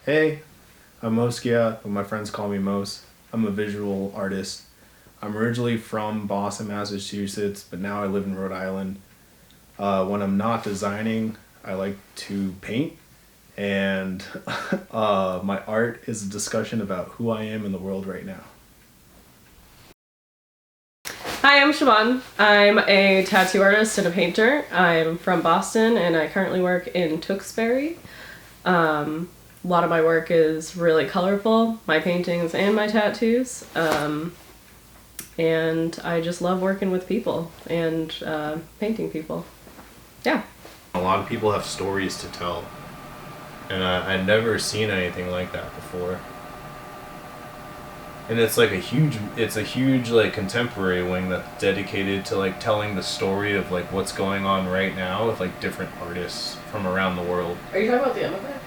Hey, I'm Mosquiat, but my friends call me Mos. I'm a visual artist. I'm originally from Boston, Massachusetts, but now I live in Rhode Island. When I'm not designing, I like to paint, and my art is a discussion about who I am in the world right now. Hi, I'm Siobhan. I'm a tattoo artist and a painter. I'm from Boston and I currently work in Tewksbury. A lot of my work is really colorful, my paintings and my tattoos. And I just love working with people and painting people. Yeah. A lot of people have stories to tell, and I'd never seen anything like that before. And it's like a huge like contemporary wing that's dedicated to like telling the story of like what's going on right now with like different artists from around the world. Are you talking about the MFA?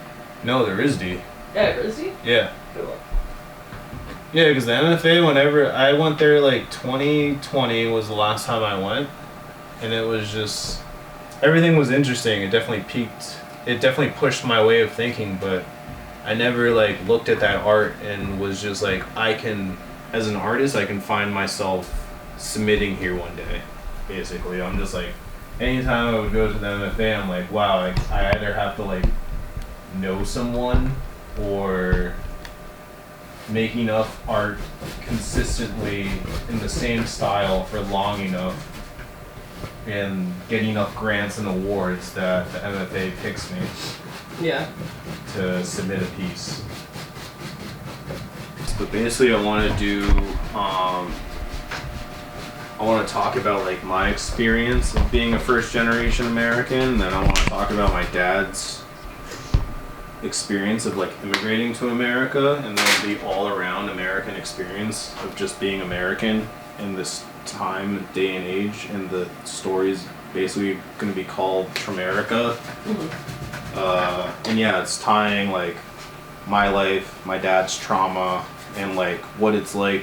No, there is D. Yeah, is D? Yeah. Cool. Yeah, because the MFA, whenever I went there, like 2020 was the last time I went, and it was just, everything was interesting. It definitely pushed my way of thinking, but I never like looked at that art and was just like, as an artist, I can find myself submitting here one day, basically. I'm just like, anytime I would go to the MFA, I'm like, wow, I either have to like know someone or make enough art consistently in the same style for long enough and get enough grants and awards that the MFA picks me. Yeah. To submit a piece. But basically I want to do, I want to talk about like my experience of being a first generation American, and then I want to talk about my dad's experience of like immigrating to America, and then the all around American experience of just being American in this time, day and age, and the story's basically going to be called Tramerica. Mm-hmm. And yeah, it's tying like my life, my dad's trauma, and like what it's like,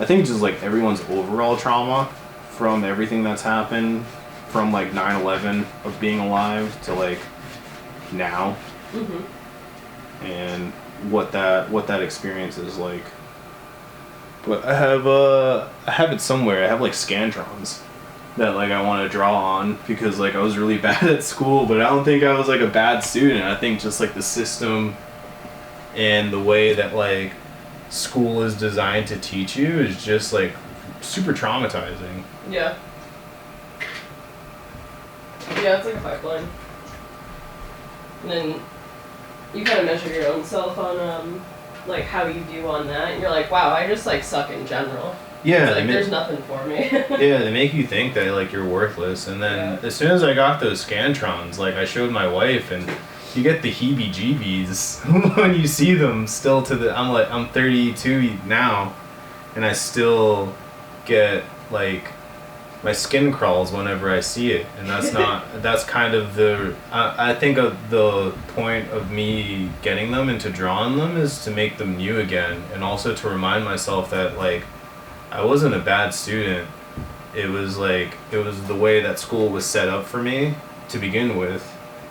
I think just like everyone's overall trauma from everything that's happened from like 9/11 of being alive to like now. Mm-hmm. And what that experience is like. But I have it somewhere. I have like Scantrons that like I want to draw on, because like I was really bad at school, but I don't think I was like a bad student. I think just like the system and the way that like school is designed to teach you is just like super traumatizing. Yeah. Yeah, it's like a pipeline. And then you kind of measure your own self on like how you do on that, and you're like, wow, I just like suck in general. Yeah, like there's nothing for me. Yeah, they make you think that like you're worthless, and then as soon as I got those Scantrons, like I showed my wife, and you get the heebie-jeebies when you see them. Still I'm 32 now, and I still get like my skin crawls whenever I see it, and that's kind of I think of the point of me getting them and to drawing them is to make them new again, and also to remind myself that like I wasn't a bad student. It was the way that school was set up for me to begin with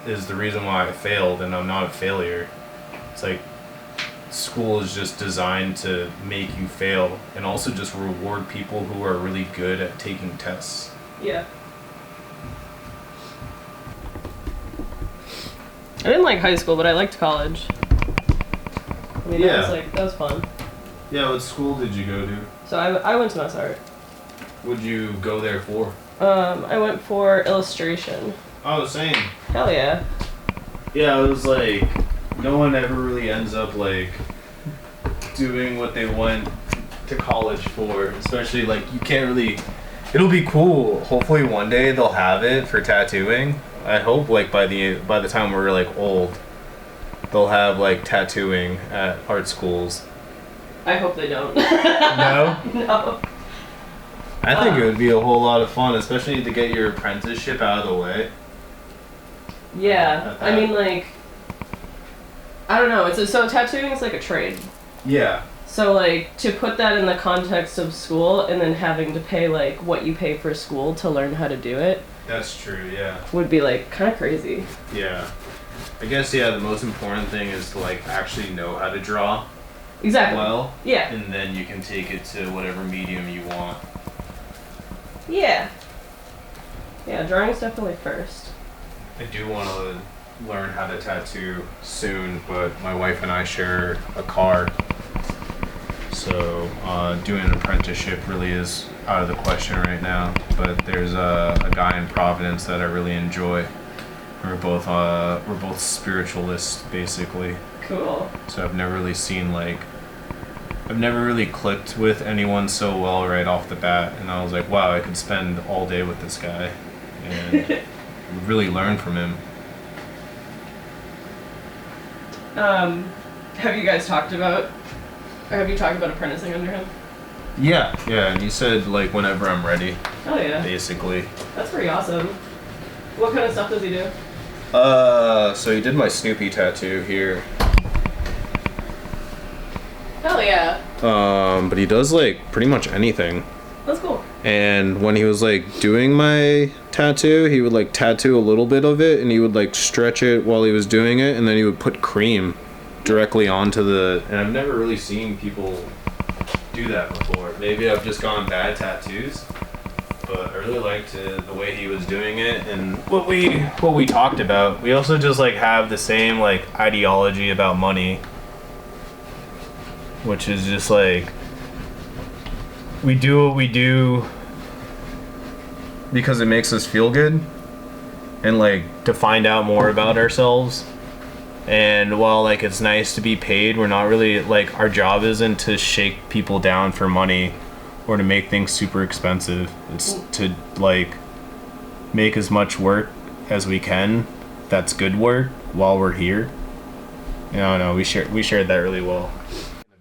is the reason why I failed, and I'm not a failure. It's like school is just designed to make you fail and also just reward people who are really good at taking tests. Yeah. I didn't like high school, but I liked college. I mean, that was fun. Yeah, what school did you go to? So I went to Mass Art. What'd you go there for? I went for illustration. Oh, same. Hell yeah. Yeah, it was like, no one ever really ends up like doing what they went to college for, especially like you can't really, it'll be cool. Hopefully one day they'll have it for tattooing. I hope like by the time we're like old, they'll have like tattooing at art schools. I hope they don't. No? No. I think it would be a whole lot of fun, especially to get your apprenticeship out of the way. Yeah, I mean like, I don't know, so tattooing is like a trade. Yeah. So like, to put that in the context of school and then having to pay like what you pay for school to learn how to do it. That's true, yeah. Would be like kind of crazy. Yeah. I guess, yeah, the most important thing is to, like, actually know how to draw Exactly. well. Yeah. And then you can take it to whatever medium you want. Yeah. Yeah, drawing's definitely first. I do want to learn how to tattoo soon, but my wife and I share a car. So doing an apprenticeship really is out of the question right now. But there's a guy in Providence that I really enjoy. We're both spiritualists, basically. Cool. So I've never really clicked with anyone so well right off the bat, and I was like, wow, I could spend all day with this guy and really learn from him. Have you talked about apprenticing under him? Yeah, and he said, like, whenever I'm ready. Oh yeah. Basically. That's pretty awesome. What kind of stuff does he do? So he did my Snoopy tattoo here. Hell yeah. But he does, like, pretty much anything. That's cool. And when he was, like, doing my tattoo, he would, like, tattoo a little bit of it, and he would, like, stretch it while he was doing it, and then he would put cream directly onto the... And I've never really seen people do that before. Maybe I've just gone bad tattoos, but I really liked the way he was doing it, and what we talked about. We also just, like, have the same, like, ideology about money, which is just, like, we do what we do because it makes us feel good, and, like, to find out more about ourselves. And while, like, it's nice to be paid, we're not really, like, our job isn't to shake people down for money or to make things super expensive. It's to, like, make as much work as we can that's good work while we're here. I don't know, we shared that really well.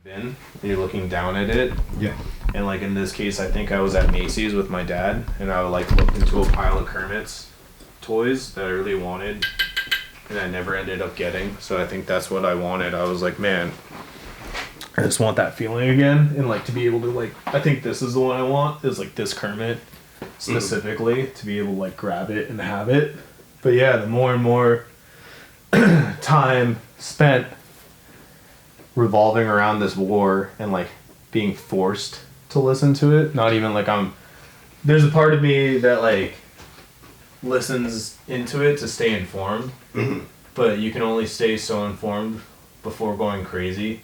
Bin, you're looking down at it. Yeah. And, like, in this case, I think I was at Macy's with my dad, and I, like, looked into a pile of Kermit's toys that I really wanted, and I never ended up getting. So I think that's what I wanted. I was like, man, I just want that feeling again, and, like, to be able to, like, I think this is the one I want, is, like, this Kermit specifically, to be able to, like, grab it and have it. But yeah, the more and more time spent revolving around this war and, like, being forced to listen to it, not even like there's a part of me that, like, listens into it to stay informed, but you can only stay so informed before going crazy.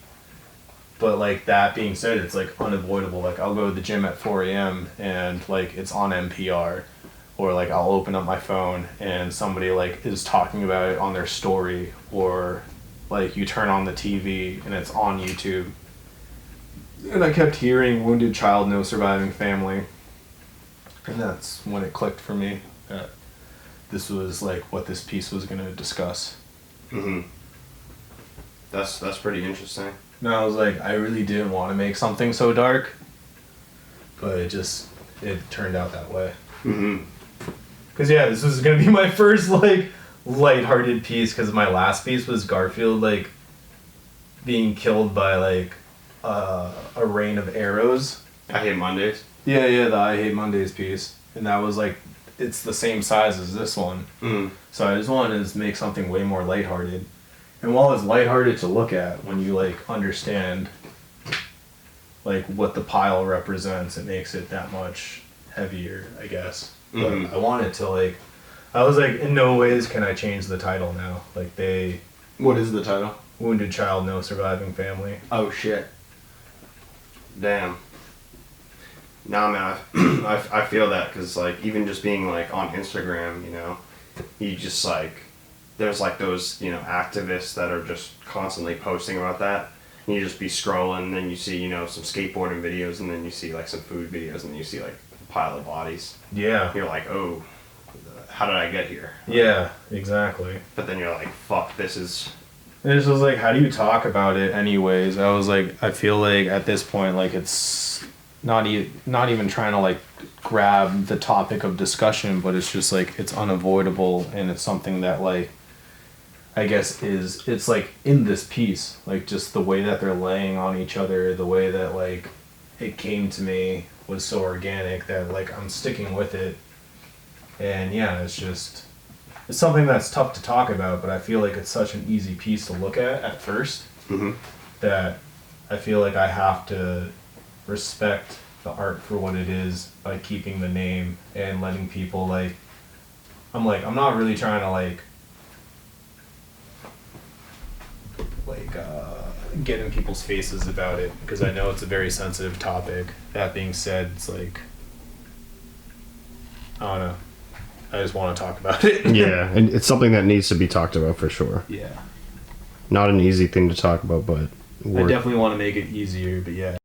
But, like, that being said, it's, like, unavoidable. Like, I'll go to the gym at 4 a.m. and, like, it's on NPR, or, like, I'll open up my phone and somebody, like, is talking about it on their story, or, like, you turn on the TV and it's on YouTube. And I kept hearing Wounded Child, No Surviving Family. And that's when it clicked for me that this was, like, what this piece was going to discuss. That's pretty interesting. And I was like, I really didn't want to make something so dark, but it turned out that way. Because, yeah, this was going to be my first, like, lighthearted piece, because my last piece was Garfield, like, being killed by, like, a rain of arrows. I Hate Mondays. Yeah, the I Hate Mondays piece. And that was, like, it's the same size as this one. So I just wanted to make something way more lighthearted. And while it's lighthearted to look at, when you, like, understand, like, what the pile represents, it makes it that much heavier, I guess. But I wanted to, like, I was like, in no ways can I change the title now. Like, What is the title? Wounded Child, No Surviving Family. Oh shit. Damn. Nah, man, I feel that, because, like, even just being, like, on Instagram, you know, you just, like, there's, like, those, you know, activists that are just constantly posting about that, and you just be scrolling, and then you see, you know, some skateboarding videos, and then you see, like, some food videos, and then you see, like, a pile of bodies. Yeah. You're like, oh, how did I get here? Yeah, exactly. But then you're like, fuck, this is... And it's just like, how do you talk about it anyways? I was like, I feel like at this point, like, it's not even trying to, like, grab the topic of discussion, but it's just like, it's unavoidable, and it's something that, like, I guess it's like in this piece, like, just the way that they're laying on each other, the way that, like, it came to me was so organic that, like, I'm sticking with it. And yeah, it's just, it's something that's tough to talk about, but I feel like it's such an easy piece to look at first, that I feel like I have to respect the art for what it is by keeping the name and letting people I'm not really trying to get in people's faces about it, because I know it's a very sensitive topic. That being said, it's I don't know, I just want to talk about it. Yeah, and it's something that needs to be talked about for sure. Yeah. Not an easy thing to talk about, but I definitely want to make it easier, but yeah.